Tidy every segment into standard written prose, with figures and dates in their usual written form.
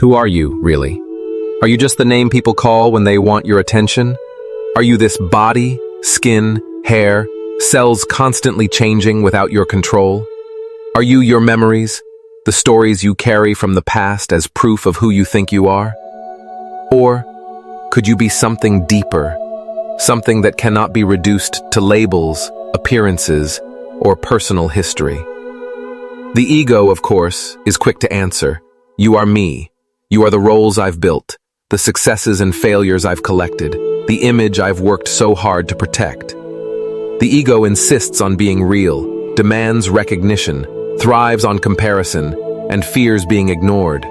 Who are you, really? Are you just the name people call when they want your attention? Are you this body, skin, hair, cells constantly changing without your control? Are you your memories, the stories you carry from the past as proof of who you think you are? Or could you be something deeper, something that cannot be reduced to labels, appearances, or personal history? The ego, of course, is quick to answer. You are me. You are the roles I've built, the successes and failures I've collected, the image I've worked so hard to protect. The ego insists on being real, demands recognition, thrives on comparison, and fears being ignored.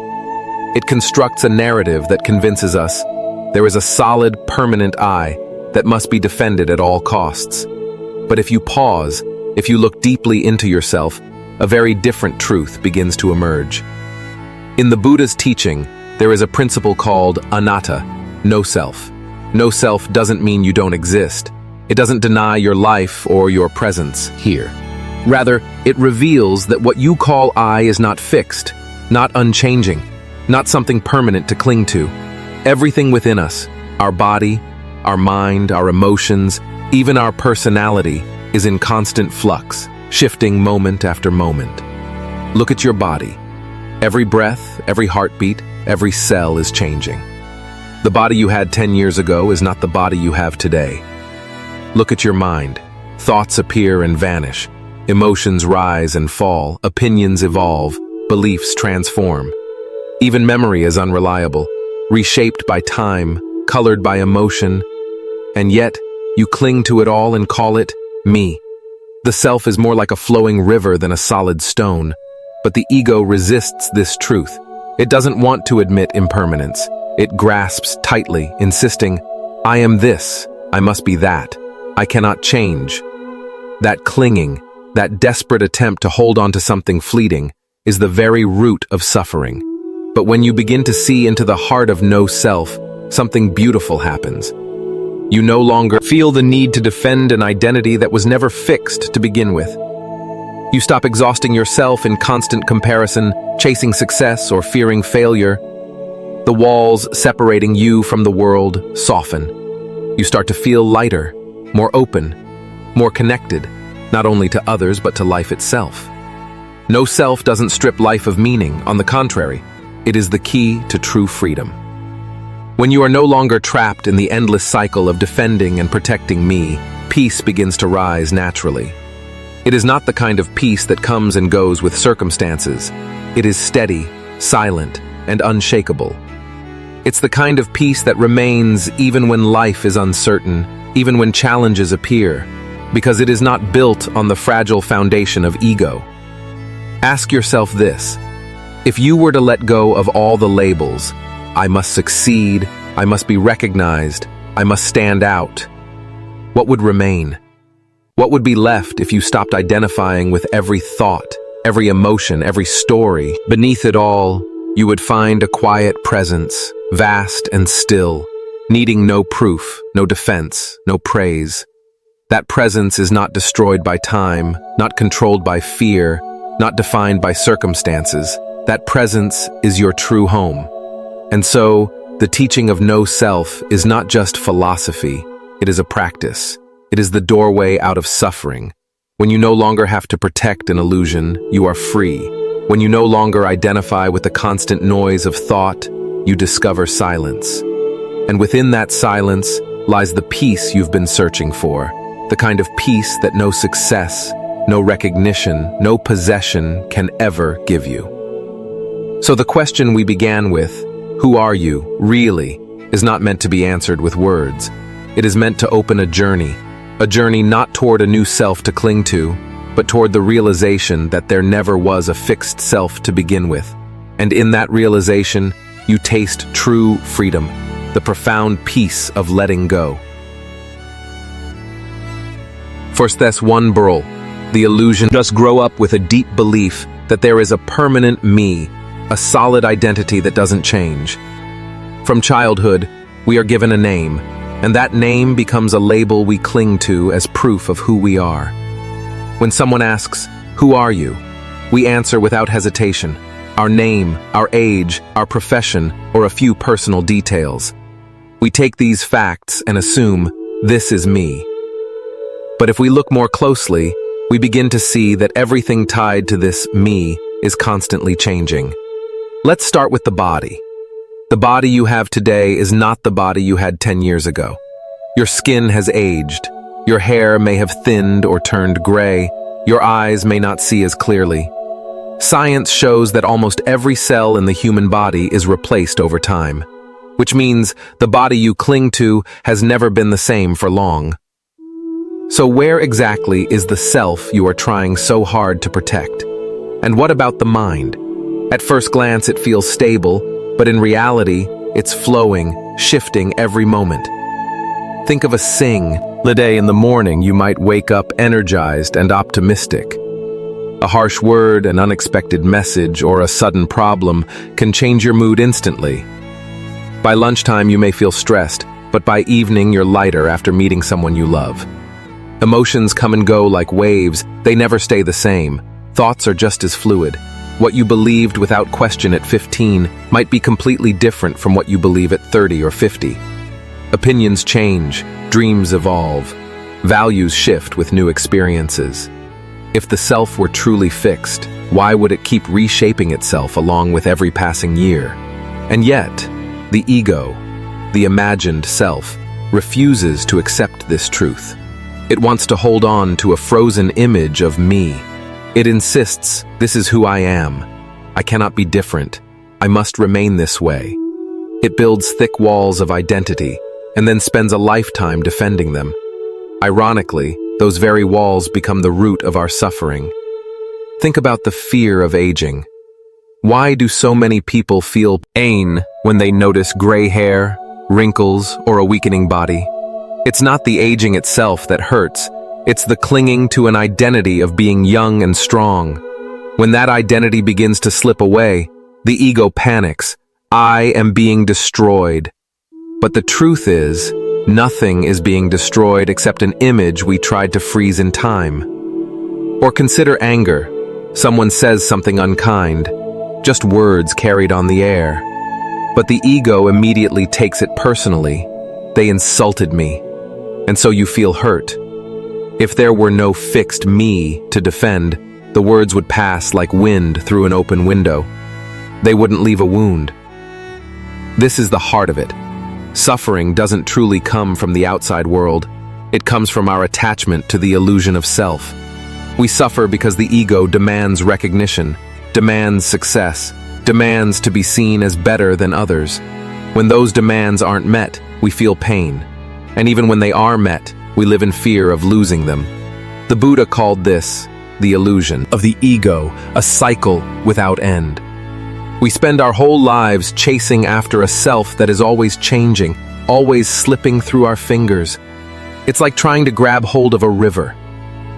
It constructs a narrative that convinces us there is a solid, permanent I that must be defended at all costs. But if you pause, if you look deeply into yourself, a very different truth begins to emerge. In the Buddha's teaching, there is a principle called Anatta, no self. No self doesn't mean you don't exist. It doesn't deny your life or your presence here. Rather, it reveals that what you call I is not fixed, not unchanging, not something permanent to cling to. Everything within us, our body, our mind, our emotions, even our personality, is in constant flux, shifting moment after moment. Look at your body. Every breath, every heartbeat, every cell is changing. The body you had 10 years ago is not the body you have today. Look at your mind. Thoughts appear and vanish. Emotions rise and fall. Opinions evolve. Beliefs transform. Even memory is unreliable, reshaped by time, colored by emotion. And yet, you cling to it all and call it me. The self is more like a flowing river than a solid stone. But the ego resists this truth. It doesn't want to admit impermanence. It grasps tightly, insisting, I am this, I must be that, I cannot change. That clinging, that desperate attempt to hold on to something fleeting, is the very root of suffering. But when you begin to see into the heart of no self, something beautiful happens. You no longer feel the need to defend an identity that was never fixed to begin with. You stop exhausting yourself in constant comparison, chasing success or fearing failure. The walls separating you from the world soften. You start to feel lighter, more open, more connected, not only to others but to life itself. No self doesn't strip life of meaning. On the contrary, it is the key to true freedom. When you are no longer trapped in the endless cycle of defending and protecting me, peace begins to rise naturally. It is not the kind of peace that comes and goes with circumstances. It is steady, silent, and unshakable. It's the kind of peace that remains even when life is uncertain, even when challenges appear, because it is not built on the fragile foundation of ego. Ask yourself this: if you were to let go of all the labels, I must succeed, I must be recognized, I must stand out, what would remain? What would be left if you stopped identifying with every thought, every emotion, every story? Beneath it all, you would find a quiet presence, vast and still, needing no proof, no defense, no praise. That presence is not destroyed by time, not controlled by fear, not defined by circumstances. That presence is your true home. And so, the teaching of no self is not just philosophy, it is a practice. It is the doorway out of suffering. When you no longer have to protect an illusion, you are free. When you no longer identify with the constant noise of thought, you discover silence. And within that silence lies the peace you've been searching for, the kind of peace that no success, no recognition, no possession can ever give you. So the question we began with, who are you, really, is not meant to be answered with words. It is meant to open a journey not toward a new self to cling to, but toward the realization that there never was a fixed self to begin with. And in that realization, you taste true freedom, the profound peace of letting go. First, that's one burl. The illusion just grow up with a deep belief that there is a permanent me, a solid identity that doesn't change. From childhood, we are given a name, and that name becomes a label we cling to as proof of who we are. When someone asks, "Who are you?" we answer without hesitation, our name, our age, our profession, or a few personal details. We take these facts and assume, this is me. But if we look more closely, we begin to see that everything tied to this me is constantly changing. Let's start with the body. The body you have today is not the body you had 10 years ago. Your skin has aged. Your hair may have thinned or turned gray. Your eyes may not see as clearly. Science shows that almost every cell in the human body is replaced over time, which means the body you cling to has never been the same for long. So where exactly is the self you are trying so hard to protect? And what about the mind? At first glance, it feels stable, but in reality, it's flowing, shifting every moment. Think of a day in the morning. You might wake up energized and optimistic. A harsh word, an unexpected message, or a sudden problem can change your mood instantly. By lunchtime, you may feel stressed, but by evening, you're lighter after meeting someone you love. Emotions come and go like waves. They never stay the same. Thoughts are just as fluid. What you believed without question at 15 might be completely different from what you believe at 30 or 50. Opinions change, dreams evolve, values shift with new experiences. If the self were truly fixed, why would it keep reshaping itself along with every passing year? And yet, the ego, the imagined self, refuses to accept this truth. It wants to hold on to a frozen image of me. It insists, this is who I am. I cannot be different. I must remain this way. It builds thick walls of identity, and then spends a lifetime defending them. Ironically, those very walls become the root of our suffering. Think about the fear of aging. Why do so many people feel pain when they notice gray hair, wrinkles, or a weakening body? It's not the aging itself that hurts. It's the clinging to an identity of being young and strong. When that identity begins to slip away, the ego panics. I am being destroyed. But the truth is, nothing is being destroyed except an image we tried to freeze in time. Or consider anger. Someone says something unkind, just words carried on the air. But the ego immediately takes it personally. They insulted me. And so you feel hurt. If there were no fixed me to defend, the words would pass like wind through an open window. They wouldn't leave a wound. This is the heart of it. Suffering doesn't truly come from the outside world. It comes from our attachment to the illusion of self. We suffer because the ego demands recognition, demands success, demands to be seen as better than others. When those demands aren't met, we feel pain. And even when they are met, we live in fear of losing them. The Buddha called this the illusion of the ego, a cycle without end. We spend our whole lives chasing after a self that is always changing, always slipping through our fingers. It's like trying to grab hold of a river.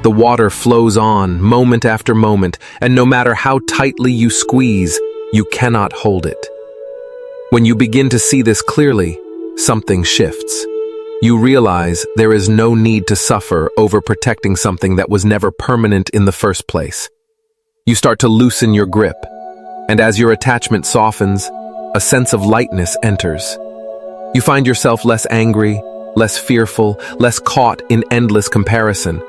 The water flows on, moment after moment, and no matter how tightly you squeeze, you cannot hold it. When you begin to see this clearly, something shifts. You realize there is no need to suffer over protecting something that was never permanent in the first place. You start to loosen your grip. And as your attachment softens, a sense of lightness enters. You find yourself less angry, less fearful, less caught in endless comparison.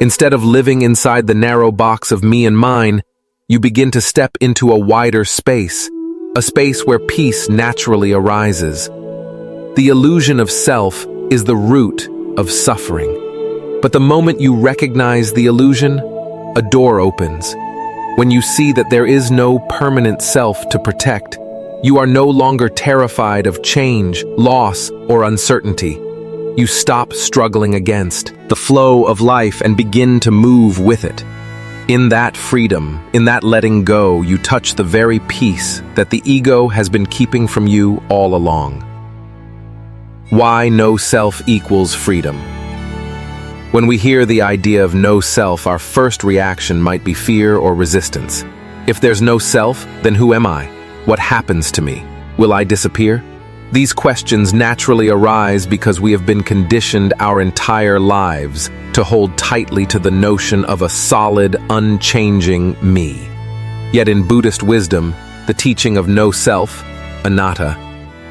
Instead of living inside the narrow box of me and mine, you begin to step into a wider space, a space where peace naturally arises. The illusion of self is the root of suffering. But the moment you recognize the illusion, a door opens. When you see that there is no permanent self to protect, you are no longer terrified of change, loss, or uncertainty. You stop struggling against the flow of life and begin to move with it. In that freedom, in that letting go, you touch the very peace that the ego has been keeping from you all along. Why no self equals freedom? When we hear the idea of no self, our first reaction might be fear or resistance. If there's no self, then who am I? What happens to me? Will I disappear? These questions naturally arise because we have been conditioned our entire lives to hold tightly to the notion of a solid, unchanging me. Yet in Buddhist wisdom, The teaching of no self, Anatta,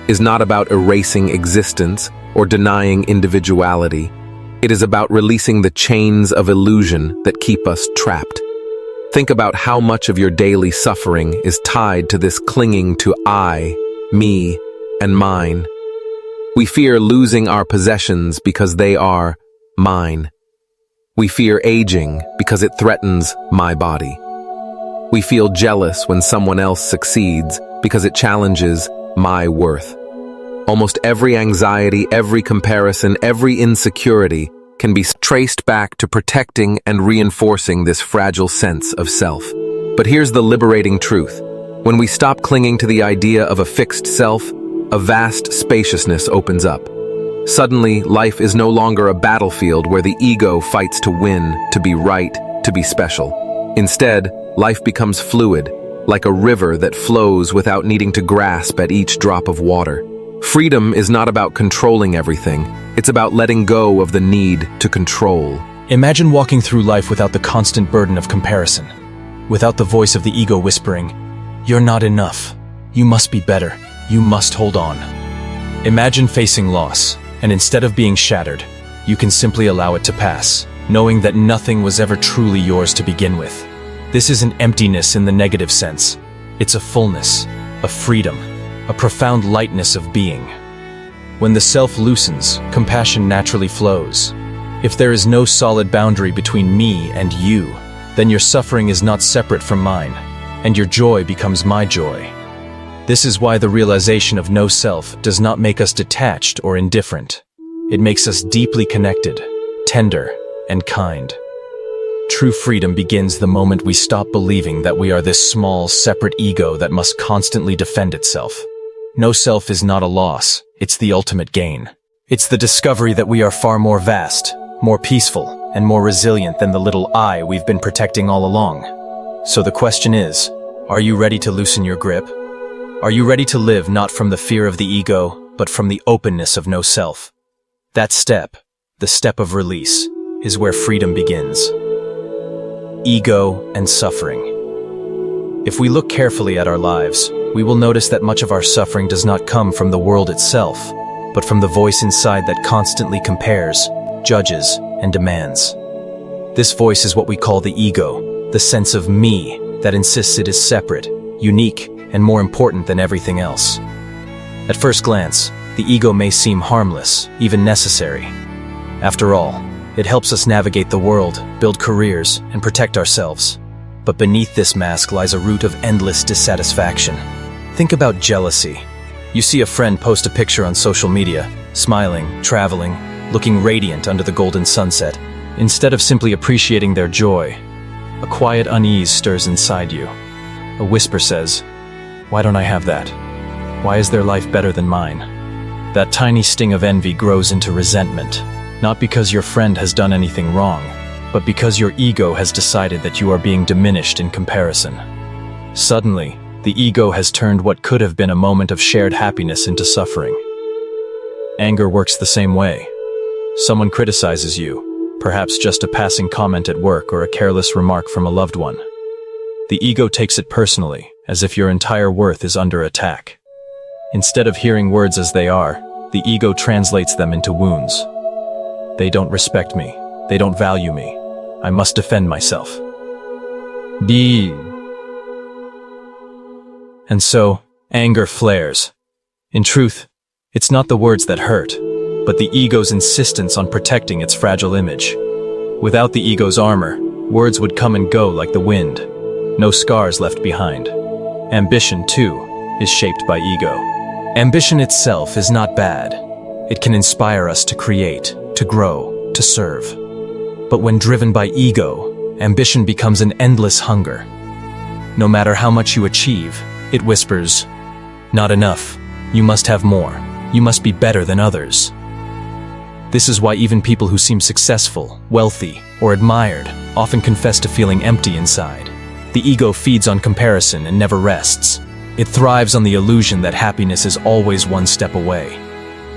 is not about erasing existence or denying individuality. It is about releasing the chains of illusion that keep us trapped. Think about how much of your daily suffering is tied to this clinging to I, me, and mine. We fear losing our possessions because they are mine. We fear aging because it threatens my body. We feel jealous when someone else succeeds because it challenges my worth. Almost every anxiety, every comparison, every insecurity can be traced back to protecting and reinforcing this fragile sense of self. But here's the liberating truth. When we stop clinging to the idea of a fixed self, a vast spaciousness opens up. Suddenly, life is no longer a battlefield where the ego fights to win, to be right, to be special. Instead, life becomes fluid, like a river that flows without needing to grasp at each drop of water. Freedom is not about controlling everything. It's about letting go of the need to control. Imagine walking through life without the constant burden of comparison, without the voice of the ego whispering, "You're not enough. You must be better. You must hold on." Imagine facing loss, and instead of being shattered, you can simply allow it to pass, knowing that nothing was ever truly yours to begin with. This isn't emptiness in the negative sense. It's a fullness, a freedom, a profound lightness of being. When the self loosens, compassion naturally flows. If there is no solid boundary between me and you, then your suffering is not separate from mine, and your joy becomes my joy. This is why the realization of no self does not make us detached or indifferent. It makes us deeply connected, tender, and kind. True freedom begins the moment we stop believing that we are this small, separate ego that must constantly defend itself. No self is not a loss, it's the ultimate gain. It's the discovery that we are far more vast, more peaceful, and more resilient than the little I we've been protecting all along. So the question is, are you ready to loosen your grip? Are you ready to live not from the fear of the ego, but from the openness of no self? That step, the step of release, is where freedom begins. Ego and suffering. If we look carefully at our lives, we will notice that much of our suffering does not come from the world itself, but from the voice inside that constantly compares, judges, and demands. This voice is what we call the ego, the sense of me that insists it is separate, unique, and more important than everything else. At first glance, the ego may seem harmless, even necessary. After all, it helps us navigate the world, build careers, and protect ourselves. But beneath this mask lies a root of endless dissatisfaction. Think about jealousy. You see a friend post a picture on social media, smiling, traveling, looking radiant under the golden sunset. Instead of simply appreciating their joy, a quiet unease stirs inside you. A whisper says, "Why don't I have that? Why is their life better than mine?" That tiny sting of envy grows into resentment, not because your friend has done anything wrong, but because your ego has decided that you are being diminished in comparison. Suddenly, the ego has turned what could have been a moment of shared happiness into suffering. Anger works the same way. Someone criticizes you, perhaps just a passing comment at work or a careless remark from a loved one. The ego takes it personally, as if your entire worth is under attack. Instead of hearing words as they are, the ego translates them into wounds. They don't respect me. They don't value me. I must defend myself. And so, anger flares. In truth, it's not the words that hurt, but the ego's insistence on protecting its fragile image. Without the ego's armor, words would come and go like the wind. No scars left behind. Ambition, too, is shaped by ego. Ambition itself is not bad. It can inspire us to create, to grow, to serve. But when driven by ego, ambition becomes an endless hunger. No matter how much you achieve, it whispers, "Not enough. You must have more. You must be better than others." This is why even people who seem successful, wealthy, or admired often confess to feeling empty inside. The ego feeds on comparison and never rests. It thrives on the illusion that happiness is always one step away.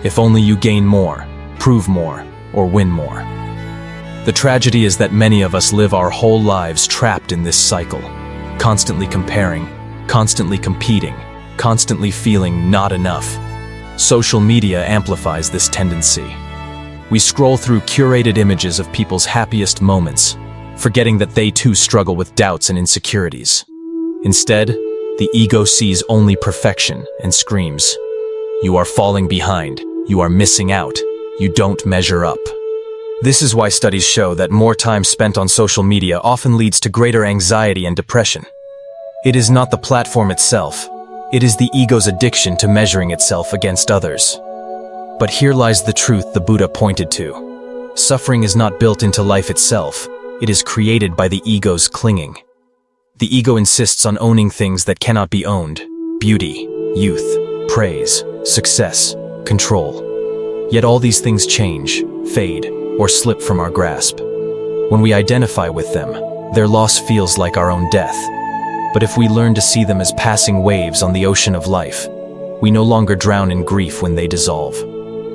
If only you gain more, prove more, or win more. The tragedy is that many of us live our whole lives trapped in this cycle, constantly comparing, constantly competing, constantly feeling not enough. Social media amplifies this tendency. We scroll through curated images of people's happiest moments, forgetting that they too struggle with doubts and insecurities. Instead, the ego sees only perfection and screams, "You are falling behind, you are missing out, you don't measure up." This is why studies show that more time spent on social media often leads to greater anxiety and depression. It is not the platform itself, it is the ego's addiction to measuring itself against others. But here lies the truth the Buddha pointed to. Suffering is not built into life itself, it is created by the ego's clinging. The ego insists on owning things that cannot be owned: beauty, youth, praise, success, control. Yet all these things change, fade, or slip from our grasp. When we identify with them, their loss feels like our own death. But if we learn to see them as passing waves on the ocean of life, we no longer drown in grief when they dissolve.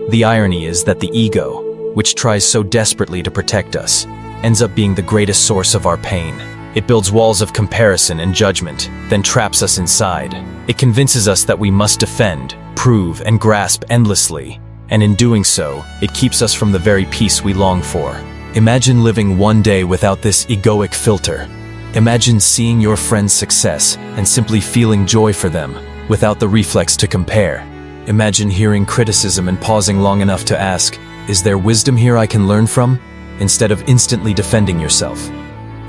The irony is that the ego, which tries so desperately to protect us, ends up being the greatest source of our pain. It builds walls of comparison and judgment, then traps us inside. It convinces us that we must defend, prove, and grasp endlessly, and in doing so, it keeps us from the very peace we long for. Imagine living one day without this egoic filter. Imagine seeing your friend's success and simply feeling joy for them, without the reflex to compare. Imagine hearing criticism and pausing long enough to ask, "Is there wisdom here I can learn from?" instead of instantly defending yourself.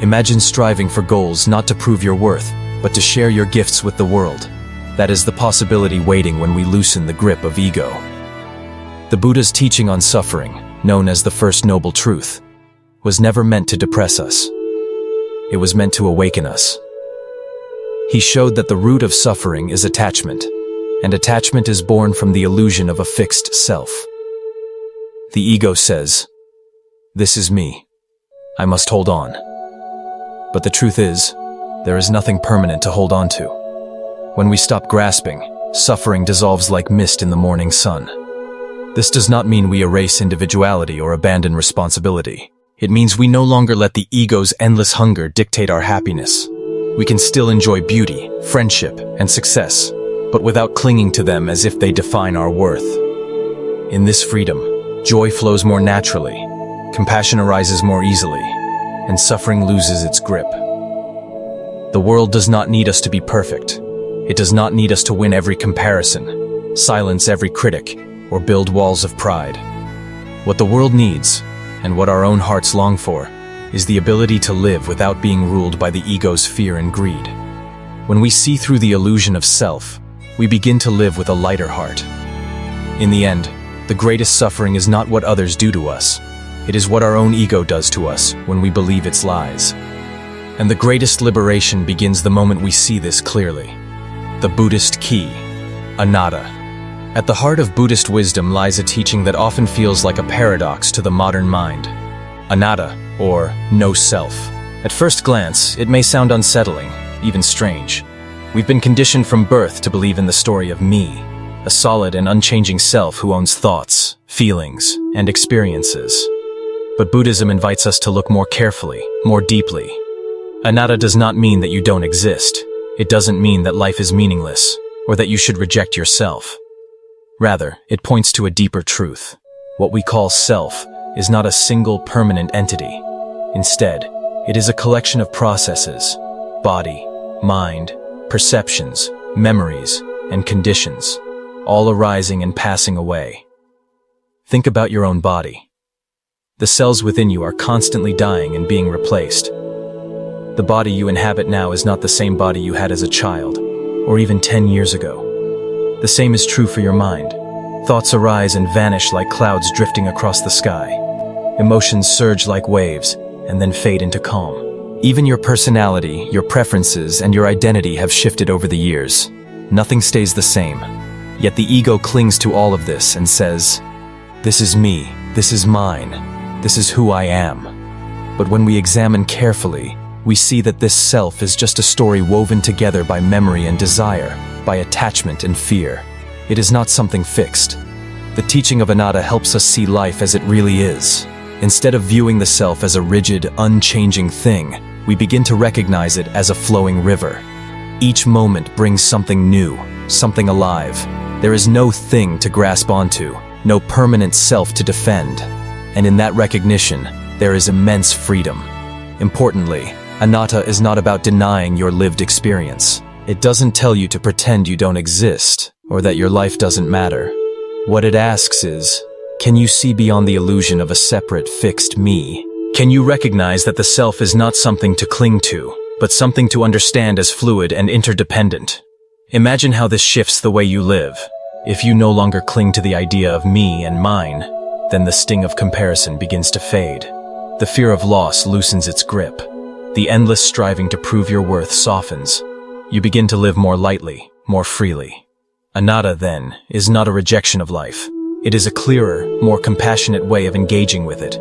Imagine striving for goals not to prove your worth, but to share your gifts with the world. That is the possibility waiting when we loosen the grip of ego. The Buddha's teaching on suffering, known as the First Noble Truth, was never meant to depress us. It was meant to awaken us. He showed that the root of suffering is attachment, and attachment is born from the illusion of a fixed self. The ego says, "This is me. I must hold on." But the truth is, there is nothing permanent to hold on to. When we stop grasping, suffering dissolves like mist in the morning sun. This does not mean we erase individuality or abandon responsibility. It means we no longer let the ego's endless hunger dictate our happiness. We can still enjoy beauty, friendship, and success, but without clinging to them as if they define our worth. In this freedom, joy flows more naturally, compassion arises more easily, and suffering loses its grip. The world does not need us to be perfect. It does not need us to win every comparison, silence every critic, or build walls of pride. What the world needs, and what our own hearts long for, is the ability to live without being ruled by the ego's fear and greed. When we see through the illusion of self, we begin to live with a lighter heart. In the end, the greatest suffering is not what others do to us. It is what our own ego does to us when we believe its lies. And the greatest liberation begins the moment we see this clearly. The Buddhist key, Anatta. At the heart of Buddhist wisdom lies a teaching that often feels like a paradox to the modern mind. Anatta, or no self. At first glance, it may sound unsettling, even strange. We've been conditioned from birth to believe in the story of me, a solid and unchanging self who owns thoughts, feelings, and experiences. But Buddhism invites us to look more carefully, more deeply. Anatta does not mean that you don't exist. It doesn't mean that life is meaningless, or that you should reject yourself. Rather, it points to a deeper truth. What we call self is not a single permanent entity. Instead, it is a collection of processes, body, mind, perceptions, memories, and conditions, all arising and passing away. Think about your own body. The cells within you are constantly dying and being replaced. The body you inhabit now is not the same body you had as a child, or even 10 years ago. The same is true for your mind. Thoughts arise and vanish like clouds drifting across the sky. Emotions surge like waves, and then fade into calm. Even your personality, your preferences, and your identity have shifted over the years. Nothing stays the same. Yet the ego clings to all of this and says, "This is me, this is mine, this is who I am." But when we examine carefully, we see that this self is just a story woven together by memory and desire, by attachment and fear. It is not something fixed. The teaching of Anatta helps us see life as it really is. Instead of viewing the self as a rigid, unchanging thing, we begin to recognize it as a flowing river. Each moment brings something new, something alive. There is no thing to grasp onto, no permanent self to defend. And in that recognition, there is immense freedom. Importantly, Anatta is not about denying your lived experience. It doesn't tell you to pretend you don't exist, or that your life doesn't matter. What it asks is, can you see beyond the illusion of a separate, fixed me? Can you recognize that the self is not something to cling to, but something to understand as fluid and interdependent? Imagine how this shifts the way you live. If you no longer cling to the idea of me and mine, then the sting of comparison begins to fade. The fear of loss loosens its grip. The endless striving to prove your worth softens. You begin to live more lightly, more freely. Anatta, then, is not a rejection of life. It is a clearer, more compassionate way of engaging with it.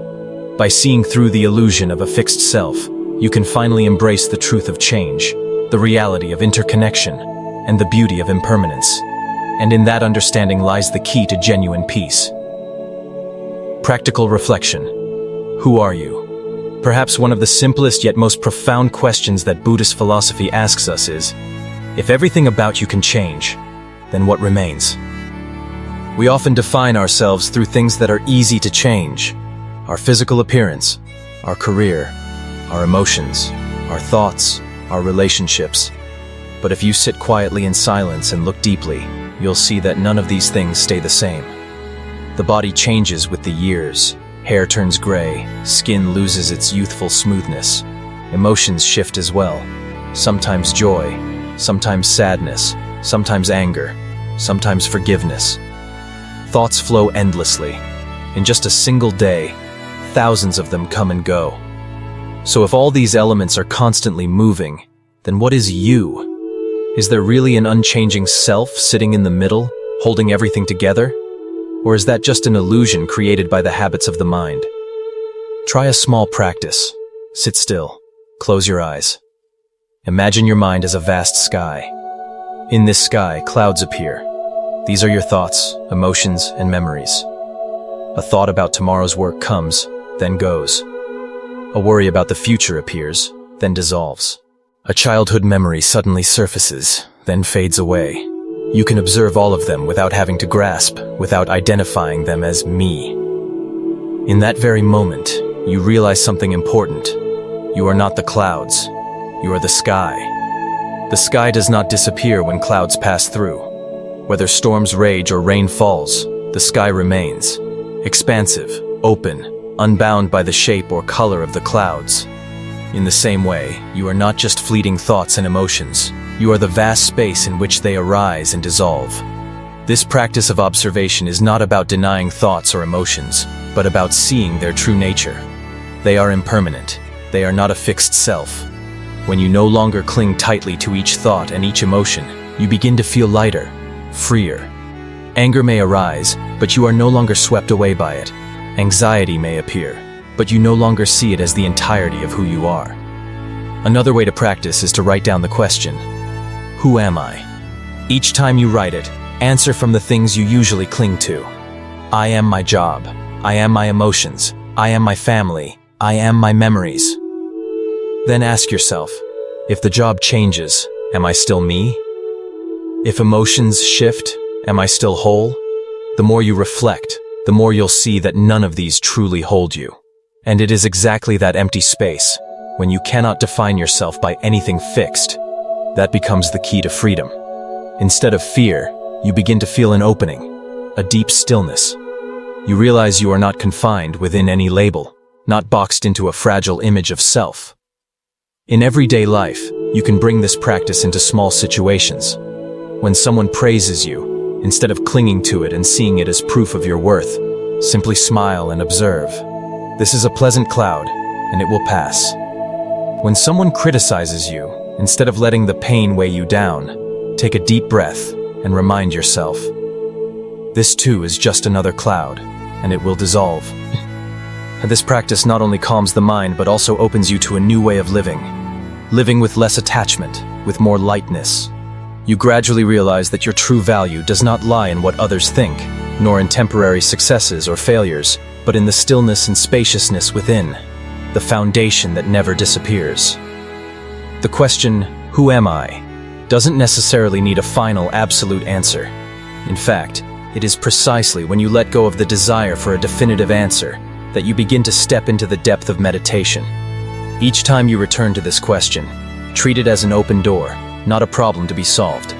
By seeing through the illusion of a fixed self, you can finally embrace the truth of change, the reality of interconnection, and the beauty of impermanence. And in that understanding lies the key to genuine peace. Practical reflection. Who are you? Perhaps one of the simplest yet most profound questions that Buddhist philosophy asks us is, if everything about you can change, then what remains? We often define ourselves through things that are easy to change. Our physical appearance, our career, our emotions, our thoughts, our relationships. But if you sit quietly in silence and look deeply, you'll see that none of these things stay the same. The body changes with the years. Hair turns gray, skin loses its youthful smoothness. Emotions shift as well. Sometimes joy, sometimes sadness, sometimes anger, sometimes forgiveness. Thoughts flow endlessly. In just a single day, thousands of them come and go. So if all these elements are constantly moving, then what is you? Is there really an unchanging self sitting in the middle, holding everything together? Or is that just an illusion created by the habits of the mind? Try a small practice. Sit still. Close your eyes. Imagine your mind as a vast sky. In this sky, clouds appear. These are your thoughts, emotions, and memories. A thought about tomorrow's work comes, then goes. A worry about the future appears, then dissolves. A childhood memory suddenly surfaces, then fades away. You can observe all of them without having to grasp, without identifying them as me. In that very moment, you realize something important. You are not the clouds. You are the sky. The sky does not disappear when clouds pass through. Whether storms rage or rain falls, the sky remains. Expansive, open, unbound by the shape or color of the clouds. In the same way, you are not just fleeting thoughts and emotions. You are the vast space in which they arise and dissolve. This practice of observation is not about denying thoughts or emotions, but about seeing their true nature. They are impermanent. They are not a fixed self. When you no longer cling tightly to each thought and each emotion, you begin to feel lighter, freer. Anger may arise, but you are no longer swept away by it. Anxiety may appear, but you no longer see it as the entirety of who you are. Another way to practice is to write down the question, who am I? Each time you write it, answer from the things you usually cling to. I am my job. I am my emotions. I am my family. I am my memories. Then ask yourself, if the job changes, am I still me? If emotions shift, am I still whole? The more you reflect, the more you'll see that none of these truly hold you. And it is exactly that empty space, when you cannot define yourself by anything fixed, that becomes the key to freedom. Instead of fear, you begin to feel an opening, a deep stillness. You realize you are not confined within any label, not boxed into a fragile image of self. In everyday life, you can bring this practice into small situations. When someone praises you, instead of clinging to it and seeing it as proof of your worth, simply smile and observe. This is a pleasant cloud, and it will pass. When someone criticizes you, instead of letting the pain weigh you down, take a deep breath and remind yourself, this too is just another cloud, and it will dissolve. This practice not only calms the mind, but also opens you to a new way of living with less attachment, with more lightness. You gradually realize that your true value does not lie in what others think, nor in temporary successes or failures, but in the stillness and spaciousness within, the foundation that never disappears. The question, who am I, doesn't necessarily need a final, absolute answer. In fact, it is precisely when you let go of the desire for a definitive answer that you begin to step into the depth of meditation. Each time you return to this question, treat it as an open door, not a problem to be solved.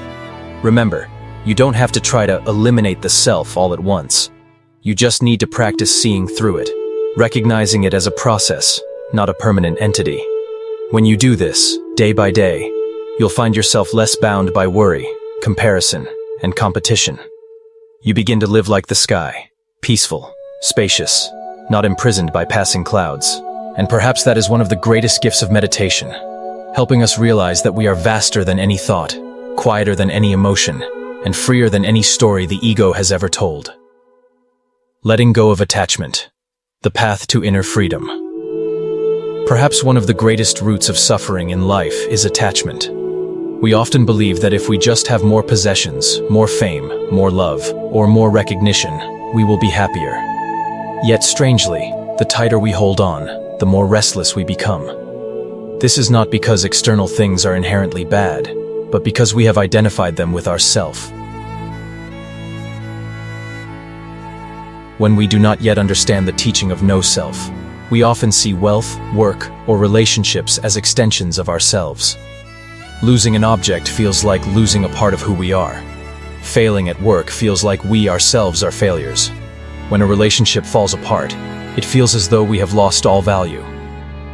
Remember, you don't have to try to eliminate the self all at once. You just need to practice seeing through it, recognizing it as a process, not a permanent entity. When you do this, day by day, you'll find yourself less bound by worry, comparison, and competition. You begin to live like the sky, peaceful, spacious, not imprisoned by passing clouds. And perhaps that is one of the greatest gifts of meditation, helping us realize that we are vaster than any thought, quieter than any emotion, and freer than any story the ego has ever told. Letting go of attachment, the path to inner freedom. Perhaps one of the greatest roots of suffering in life is attachment. We often believe that if we just have more possessions, more fame, more love, or more recognition, we will be happier. Yet strangely, the tighter we hold on, the more restless we become. This is not because external things are inherently bad, but because we have identified them with ourself. When we do not yet understand the teaching of no self, we often see wealth, work, or relationships as extensions of ourselves. Losing an object feels like losing a part of who we are. Failing at work feels like we ourselves are failures. When a relationship falls apart, it feels as though we have lost all value.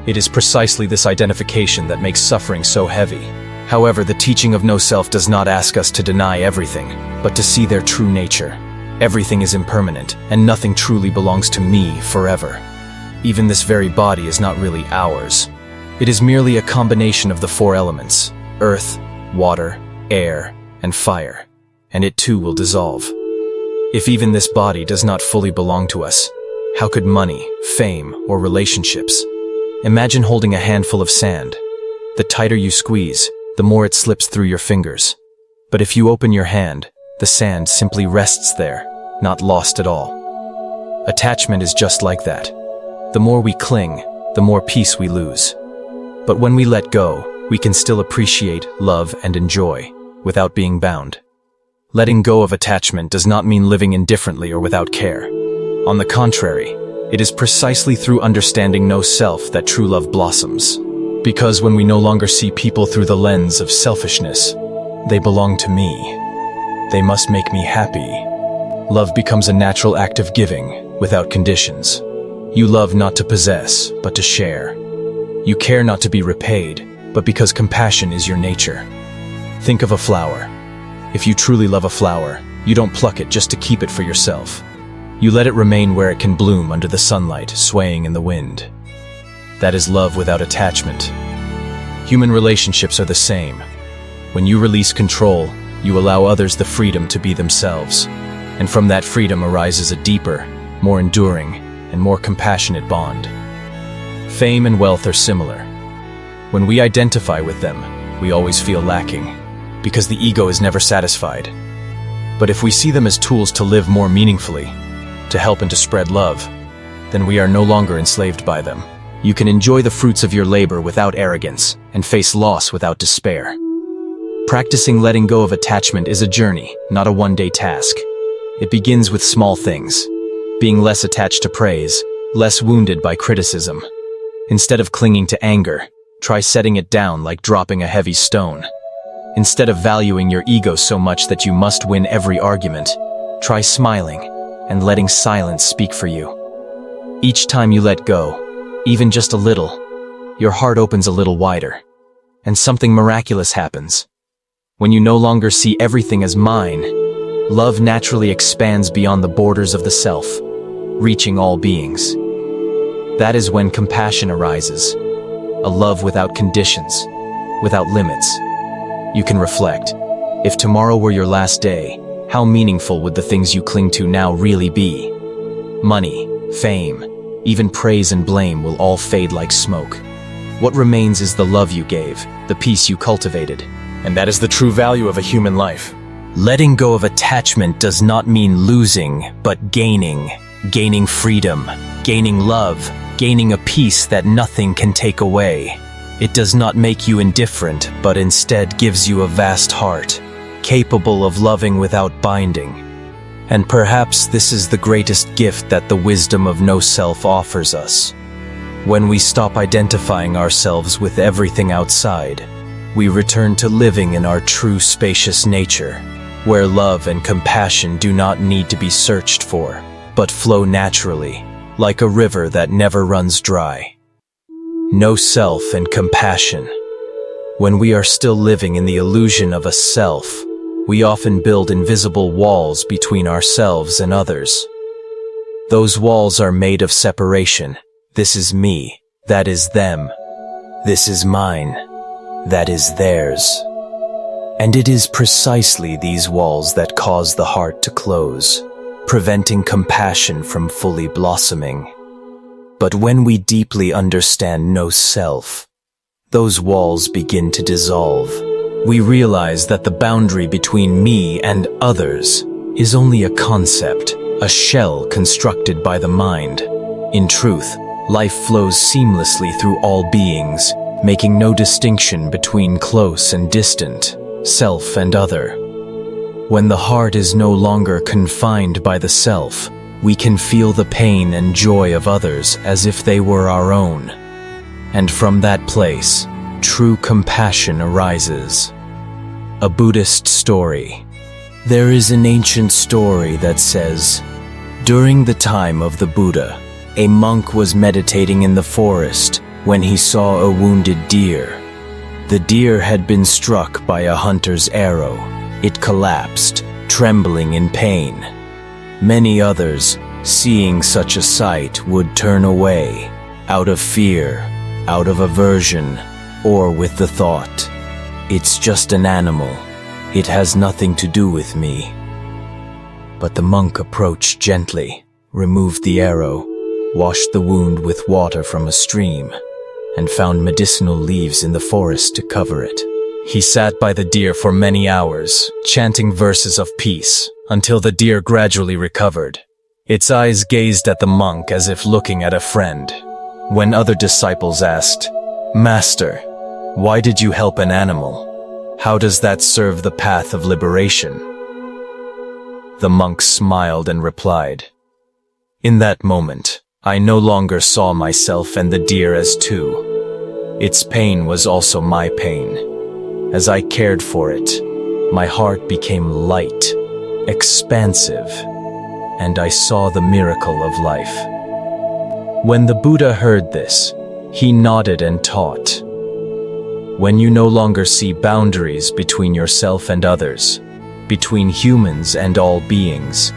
It is precisely this identification that makes suffering so heavy. However, the teaching of no self does not ask us to deny everything, but to see their true nature. Everything is impermanent, and nothing truly belongs to me forever. Even this very body is not really ours. It is merely a combination of the four elements: earth, water, air, and fire, and it too will dissolve. If even this body does not fully belong to us, how could money, fame, or relationships? Imagine holding a handful of sand. The tighter you squeeze, the more it slips through your fingers. But if you open your hand, the sand simply rests there, not lost at all. Attachment is just like that. The more we cling, the more peace we lose. But when we let go, we can still appreciate, love, and enjoy, without being bound. Letting go of attachment does not mean living indifferently or without care. On the contrary, it is precisely through understanding no self that true love blossoms. Because when we no longer see people through the lens of selfishness, they belong to me. They must make me happy. Love becomes a natural act of giving, without conditions. You love not to possess, but to share. You care not to be repaid, but because compassion is your nature. Think of a flower. If you truly love a flower, you don't pluck it just to keep it for yourself. You let it remain where it can bloom under the sunlight, swaying in the wind. That is love without attachment. Human relationships are the same. When you release control, you allow others the freedom to be themselves. And from that freedom arises a deeper, more enduring, and more compassionate bond. Fame and wealth are similar. When we identify with them, we always feel lacking, because the ego is never satisfied. But if we see them as tools to live more meaningfully, to help and to spread love, then we are no longer enslaved by them. You can enjoy the fruits of your labor without arrogance and face loss without despair. Practicing letting go of attachment is a journey, not a one-day task. It begins with small things, being less attached to praise, less wounded by criticism. Instead of clinging to anger, try setting it down like dropping a heavy stone. Instead of valuing your ego so much that you must win every argument, try smiling and letting silence speak for you. Each time you let go, even just a little, your heart opens a little wider, and something miraculous happens. When you no longer see everything as mine, love naturally expands beyond the borders of the self, reaching all beings. That is when compassion arises, a love without conditions, without limits. You can reflect, if tomorrow were your last day, how meaningful would the things you cling to now really be? Money, fame, even praise and blame will all fade like smoke. What remains is the love you gave, the peace you cultivated. And that is the true value of a human life. Letting go of attachment does not mean losing, but gaining. Gaining freedom, gaining love, gaining a peace that nothing can take away. It does not make you indifferent, but instead gives you a vast heart, capable of loving without binding. And perhaps this is the greatest gift that the wisdom of no self offers us. When we stop identifying ourselves with everything outside, we return to living in our true spacious nature, where love and compassion do not need to be searched for, but flow naturally, like a river that never runs dry. No self and compassion. When we are still living in the illusion of a self, we often build invisible walls between ourselves and others. Those walls are made of separation. This is me, that is them. This is mine, that is theirs. And it is precisely these walls that cause the heart to close, preventing compassion from fully blossoming. But when we deeply understand no self, those walls begin to dissolve. We realize that the boundary between me and others is only a concept, a shell constructed by the mind. In truth, life flows seamlessly through all beings, making no distinction between close and distant, self and other. When the heart is no longer confined by the self, we can feel the pain and joy of others as if they were our own. And from that place, true compassion arises. A Buddhist story. There is an ancient story that says, during the time of the Buddha, a monk was meditating in the forest when he saw a wounded deer. The deer had been struck by a hunter's arrow. It collapsed, trembling in pain. Many others, seeing such a sight, would turn away, out of fear, out of aversion, or with the thought, "It's just an animal. It has nothing to do with me." But the monk approached gently, removed the arrow, washed the wound with water from a stream, and found medicinal leaves in the forest to cover it. He sat by the deer for many hours, chanting verses of peace, until the deer gradually recovered. Its eyes gazed at the monk as if looking at a friend. When other disciples asked, "Master, why did you help an animal? How does that serve the path of liberation?" The monk smiled and replied, "In that moment, I no longer saw myself and the deer as two. Its pain was also my pain. As I cared for it, my heart became light, expansive, and I saw the miracle of life." When the Buddha heard this, he nodded and taught, when you no longer see boundaries between yourself and others, between humans and all beings,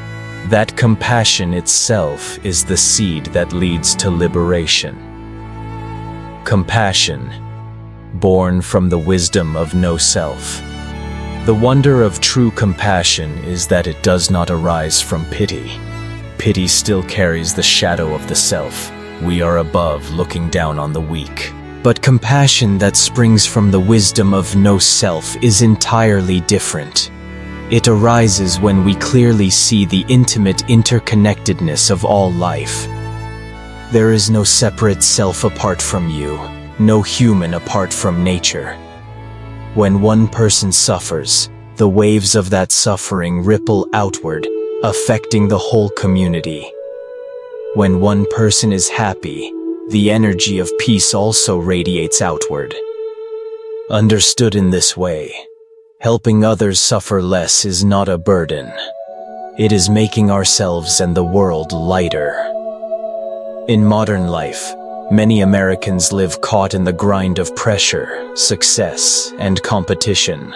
that compassion itself is the seed that leads to liberation. Compassion, born from the wisdom of no self. The wonder of true compassion is that it does not arise from pity. Pity still carries the shadow of the self. We are above, looking down on the weak. But compassion that springs from the wisdom of no self is entirely different. It arises when we clearly see the intimate interconnectedness of all life. There is no separate self apart from you, no human apart from nature. When one person suffers, the waves of that suffering ripple outward, affecting the whole community. When one person is happy, the energy of peace also radiates outward. Understood in this way, helping others suffer less is not a burden. It is making ourselves and the world lighter. In modern life, many Americans live caught in the grind of pressure, success, and competition.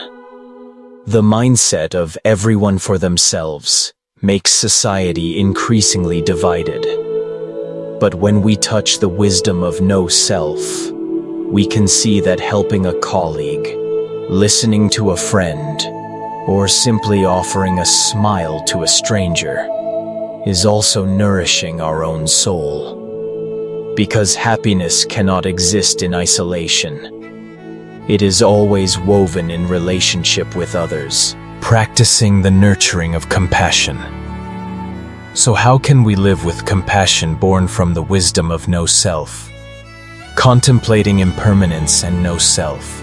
The mindset of everyone for themselves makes society increasingly divided. But when we touch the wisdom of no self, we can see that helping a colleague, listening to a friend, or simply offering a smile to a stranger is also nourishing our own soul. Because happiness cannot exist in isolation. It is always woven in relationship with others, practicing the nurturing of compassion. So how can we live with compassion born from the wisdom of no self? contemplating impermanence and no self.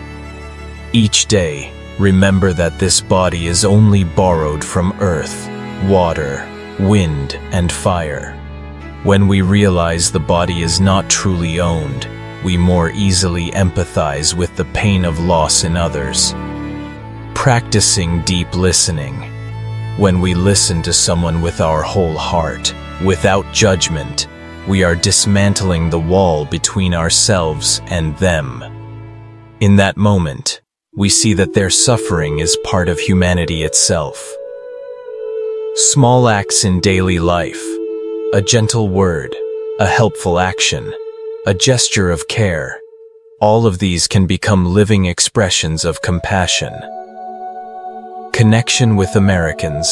Each day, remember that this body is only borrowed from earth, water, wind, and fire. When we realize the body is not truly owned, we more easily empathize with the pain of loss in others. Practicing deep listening. When we listen to someone with our whole heart, without judgment, we are dismantling the wall between ourselves and them. In that moment, we see that their suffering is part of humanity itself. Small acts in daily life, a gentle word, a helpful action, a gesture of care, all of these can become living expressions of compassion. Connection with Americans.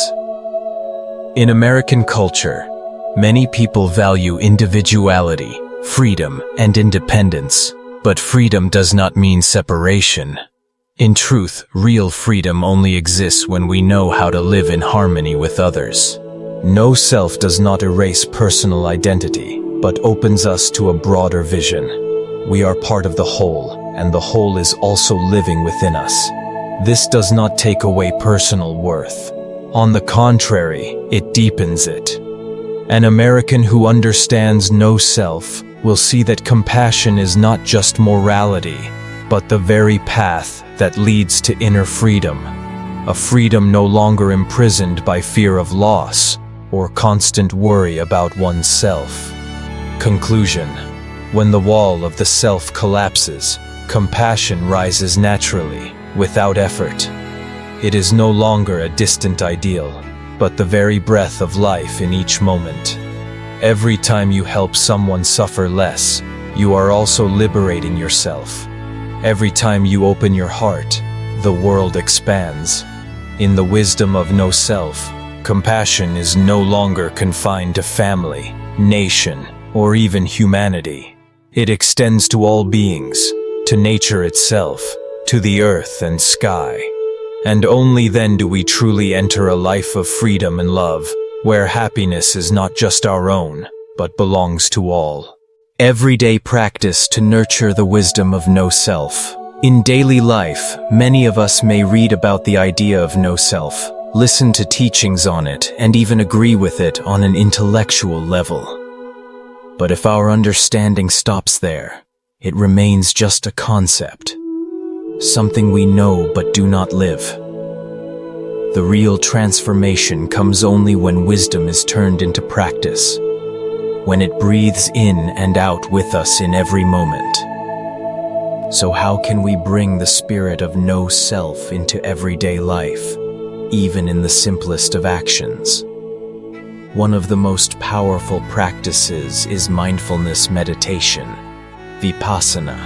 In American culture, many people value individuality, freedom, and independence, but freedom does not mean separation. In truth, real freedom only exists when we know how to live in harmony with others. No self does not erase personal identity, but opens us to a broader vision. We are part of the whole, and the whole is also living within us. This does not take away personal worth. On the contrary, it deepens it. An American who understands no self will see that compassion is not just morality, but the very path that leads to inner freedom, a freedom no longer imprisoned by fear of loss or constant worry about oneself. Conclusion. When the wall of the self collapses, compassion rises naturally, without effort. It is no longer a distant ideal, but the very breath of life in each moment. Every time you help someone suffer less, you are also liberating yourself. Every time you open your heart, the world expands. In the wisdom of no self, compassion is no longer confined to family, nation, or even humanity. It extends to all beings, to nature itself, to the earth and sky. And only then do we truly enter a life of freedom and love, where happiness is not just our own, but belongs to all. Everyday practice to nurture the wisdom of no self. In daily life, many of us may read about the idea of no self, listen to teachings on it, and even agree with it on an intellectual level. But if our understanding stops there, it remains just a concept, something we know but do not live. The real transformation comes only when wisdom is turned into practice, when it breathes in and out with us in every moment. So how can we bring the spirit of no self into everyday life, even in the simplest of actions? One of the most powerful practices is mindfulness meditation, vipassana.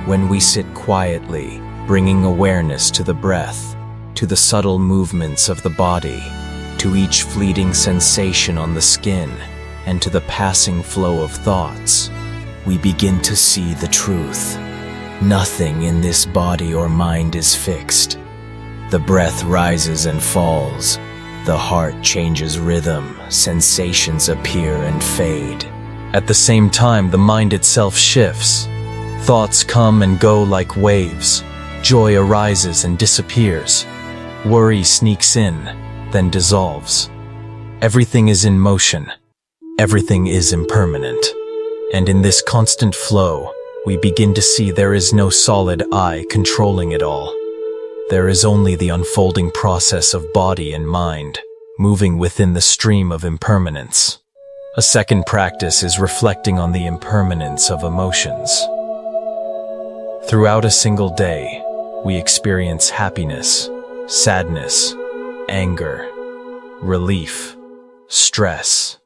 When we sit quietly, bringing awareness to the breath, to the subtle movements of the body, to each fleeting sensation on the skin, and to the passing flow of thoughts, we begin to see the truth. Nothing in this body or mind is fixed. The breath rises and falls. The heart changes rhythm, sensations appear and fade. At the same time, the mind itself shifts. Thoughts come and go like waves. Joy arises and disappears. Worry sneaks in, then dissolves. Everything is in motion. Everything is impermanent. And in this constant flow, we begin to see there is no solid I controlling it all. There is only the unfolding process of body and mind, moving within the stream of impermanence. A second practice is reflecting on the impermanence of emotions. Throughout a single day, we experience happiness, sadness, anger, relief, stress,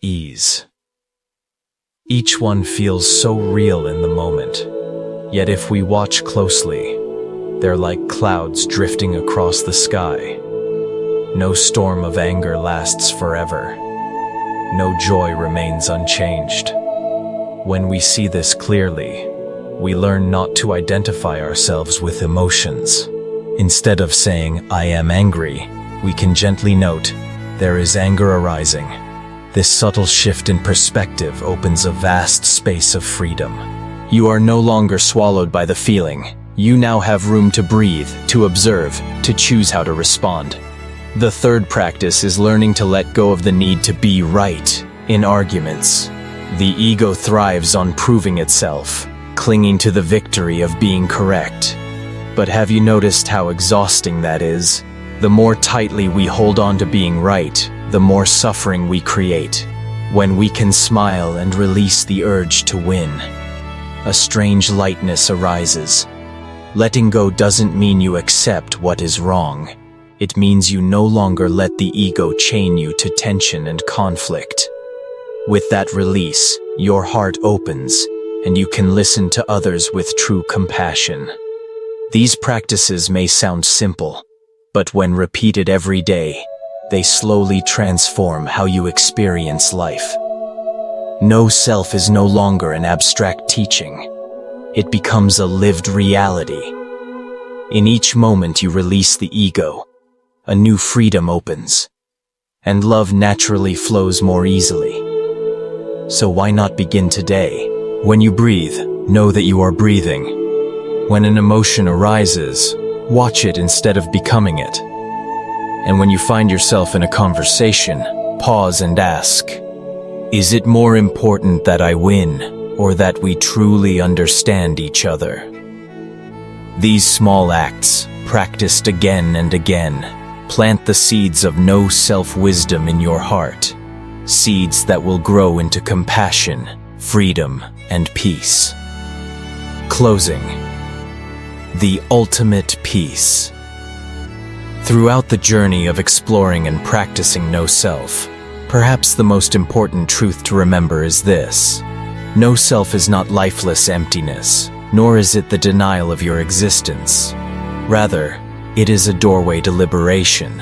ease. Each one feels so real in the moment, yet if we watch closely, they're like clouds drifting across the sky. No storm of anger lasts forever. No joy remains unchanged. When we see this clearly, we learn not to identify ourselves with emotions. Instead of saying, "I am angry," we can gently note, "There is anger arising." This subtle shift in perspective opens a vast space of freedom. You are no longer swallowed by the feeling. You now have room to breathe, to observe, to choose how to respond. The third practice is learning to let go of the need to be right in arguments. The ego thrives on proving itself, clinging to the victory of being correct. But have you noticed how exhausting that is? The more tightly we hold on to being right, the more suffering we create. When we can smile and release the urge to win, a strange lightness arises. Letting go doesn't mean you accept what is wrong. It means you no longer let the ego chain you to tension and conflict. With that release, your heart opens, and you can listen to others with true compassion. These practices may sound simple, but when repeated every day, they slowly transform how you experience life. No self is no longer an abstract teaching. It becomes a lived reality. In each moment you release the ego, a new freedom opens, and love naturally flows more easily. So why not begin today? When you breathe, know that you are breathing. When an emotion arises, watch it instead of becoming it. And when you find yourself in a conversation, pause and ask, is it more important that I win, or that we truly understand each other? These small acts, practiced again and again, plant the seeds of no self-wisdom in your heart, seeds that will grow into compassion, freedom, and peace. Closing. The ultimate peace. Throughout the journey of exploring and practicing no self, perhaps the most important truth to remember is this: no self is not lifeless emptiness, nor is it the denial of your existence. Rather, it is a doorway to liberation.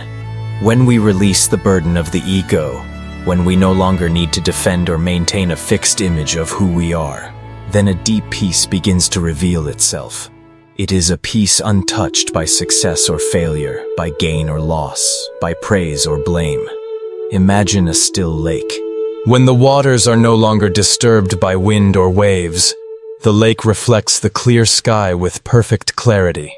When we release the burden of the ego, when we no longer need to defend or maintain a fixed image of who we are, then a deep peace begins to reveal itself. It is a peace untouched by success or failure, by gain or loss, by praise or blame. Imagine a still lake. When the waters are no longer disturbed by wind or waves, the lake reflects the clear sky with perfect clarity.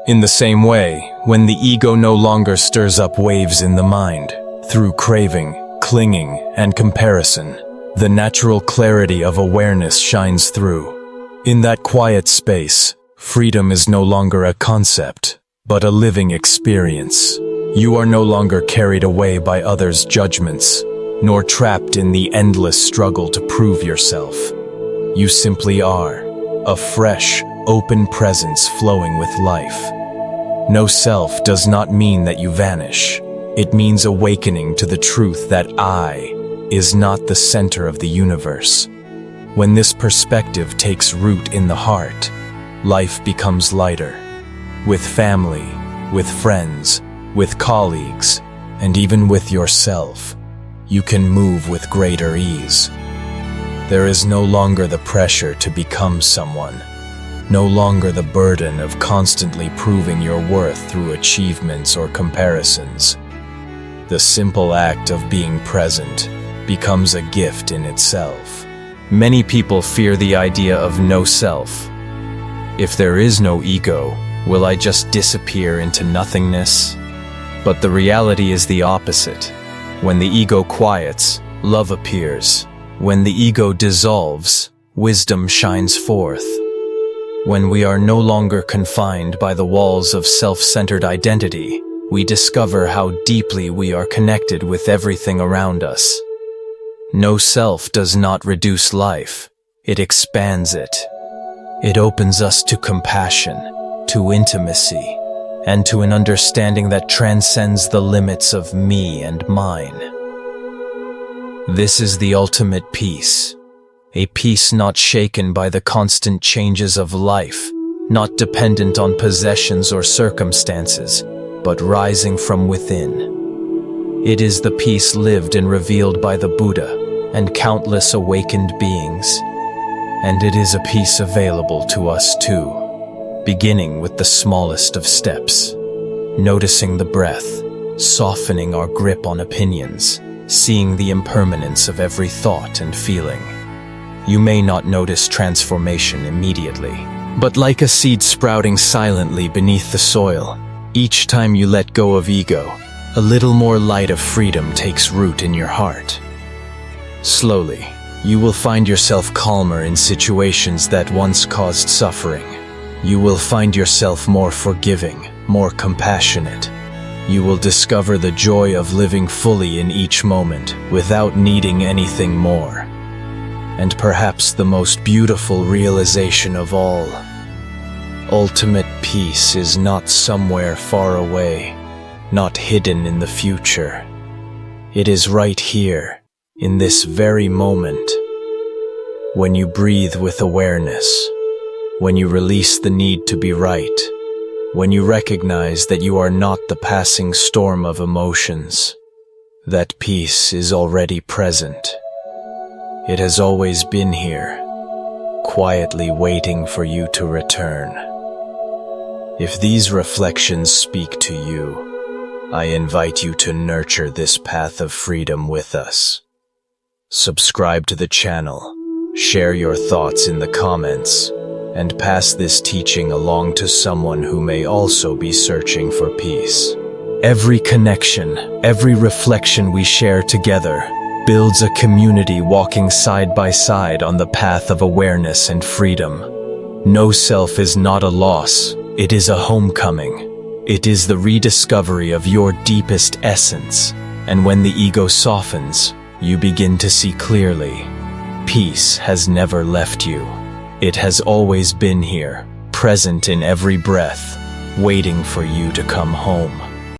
In the same way, when the ego no longer stirs up waves in the mind, through craving, clinging, and comparison, the natural clarity of awareness shines through. In that quiet space, freedom is no longer a concept, but a living experience. You are no longer carried away by others' judgments, nor trapped in the endless struggle to prove yourself. You simply are, a fresh, open presence flowing with life. No self does not mean that you vanish. It means awakening to the truth that I is not the center of the universe. When this perspective takes root in the heart, life becomes lighter. With family, with friends, with colleagues, and even with yourself, you can move with greater ease. There is no longer the pressure to become someone, no longer the burden of constantly proving your worth through achievements or comparisons. The simple act of being present becomes a gift in itself. Many people fear the idea of no self. If there is no ego, will I just disappear into nothingness? But the reality is the opposite. When the ego quiets, love appears. When the ego dissolves, wisdom shines forth. When we are no longer confined by the walls of self-centered identity, we discover how deeply we are connected with everything around us. No self does not reduce life, it expands it. It opens us to compassion, to intimacy, and to an understanding that transcends the limits of me and mine. This is the ultimate peace, a peace not shaken by the constant changes of life, not dependent on possessions or circumstances, but rising from within. It is the peace lived and revealed by the Buddha and countless awakened beings, and it is a peace available to us too, beginning with the smallest of steps, noticing the breath, softening our grip on opinions, seeing the impermanence of every thought and feeling. You may not notice transformation immediately, but like a seed sprouting silently beneath the soil, each time you let go of ego, a little more light of freedom takes root in your heart. Slowly, you will find yourself calmer in situations that once caused suffering. You will find yourself more forgiving, more compassionate. You will discover the joy of living fully in each moment without needing anything more. And perhaps the most beautiful realization of all, ultimate peace is not somewhere far away, not hidden in the future. It is right here, in this very moment. When you breathe with awareness, when you release the need to be right, when you recognize that you are not the passing storm of emotions, that peace is already present. It has always been here, quietly waiting for you to return. If these reflections speak to you, I invite you to nurture this path of freedom with us. Subscribe to the channel, share your thoughts in the comments, and pass this teaching along to someone who may also be searching for peace. Every connection, every reflection we share together builds a community walking side by side on the path of awareness and freedom. No self is not a loss, it is a homecoming. It is the rediscovery of your deepest essence, and when the ego softens, you begin to see clearly. Peace has never left you. It has always been here, present in every breath, waiting for you to come home.